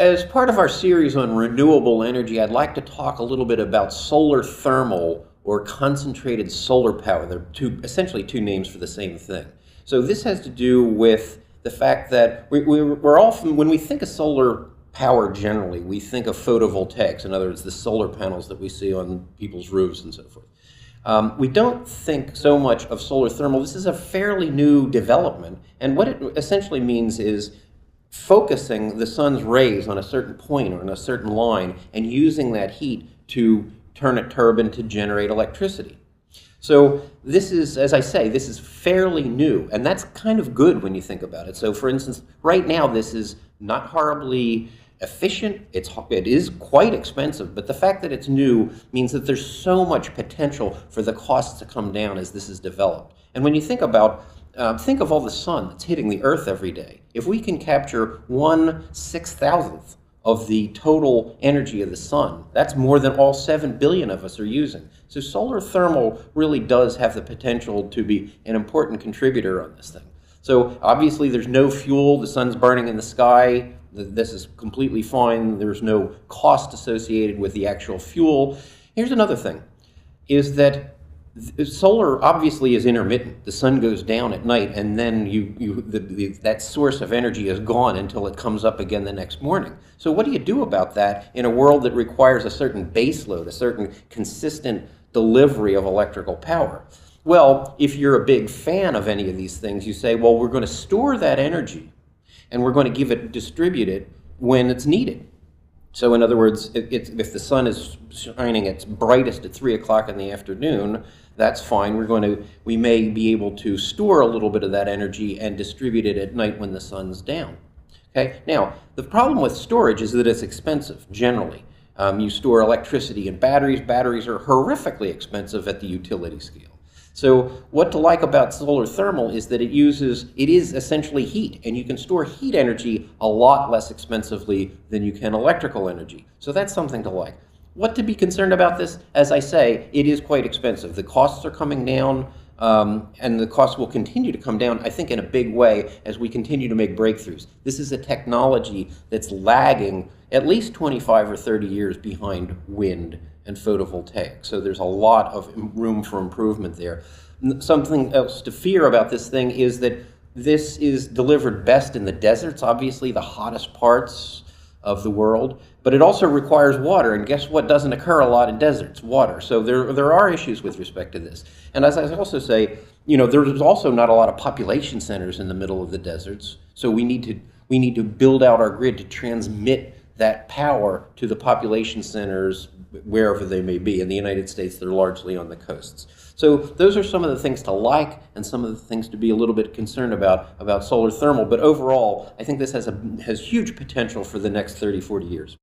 As part of our series on renewable energy, I'd like to talk a little bit about solar thermal or concentrated solar power. They're essentially two names for the same thing. So this has to do with the fact that we're often, when we think of solar power generally, we think of photovoltaics, in other words, the solar panels that we see on people's roofs and so forth. We don't think so much of solar thermal. This is a fairly new development, and what it essentially means is focusing the sun's rays on a certain point or on a certain line and using that heat to turn a turbine to generate electricity. So this is, as I say, this is fairly new, and that's kind of good when you think about it. So for instance, right now this is not horribly efficient, it is quite expensive, but the fact that it's new means that there's so much potential for the costs to come down as this is developed. And when you think about think of all the sun that's hitting the Earth every day. If we can capture 1/6,000th of the total energy of the sun, that's more than all 7 billion of us are using. So solar thermal really does have the potential to be an important contributor on this thing. So obviously there's no fuel, the sun's burning in the sky, this is completely fine, there's no cost associated with the actual fuel. Here's another thing, is that solar obviously is intermittent. The sun goes down at night, and then that source of energy is gone until it comes up again the next morning. So what do you do about that in a world that requires a certain base load, a certain consistent delivery of electrical power? Well, if you're a big fan of any of these things, you say, well, we're going to store that energy, and we're going to distribute it when it's needed. So in other words, if the sun is shining its brightest at 3 o'clock in the afternoon, that's fine. We may be able to store a little bit of that energy and distribute it at night when the sun's down. Okay. Now, the problem with storage is that it's expensive, generally. You store electricity in batteries. Batteries are horrifically expensive at the utility scale. So what to like about solar thermal is that it is essentially heat, and you can store heat energy a lot less expensively than you can electrical energy. So that's something to like. What to be concerned about this? As I say, it is quite expensive. The costs are coming down, and the costs will continue to come down, I think, in a big way as we continue to make breakthroughs. This is a technology that's lagging at least 25 or 30 years behind wind and photovoltaic. So there's a lot of room for improvement there. Something else to fear about this thing is that this is delivered best in the deserts, obviously the hottest parts of the world, but it also requires water, and guess what doesn't occur a lot in deserts? Water. So there are issues with respect to this. And as I also say, there's also not a lot of population centers in the middle of the deserts, so we need to build out our grid to transmit that power to the population centers wherever they may be. In the United States, they're largely on the coasts. So those are some of the things to like and some of the things to be a little bit concerned about solar thermal. But overall, I think this has huge potential for the next 30, 40 years.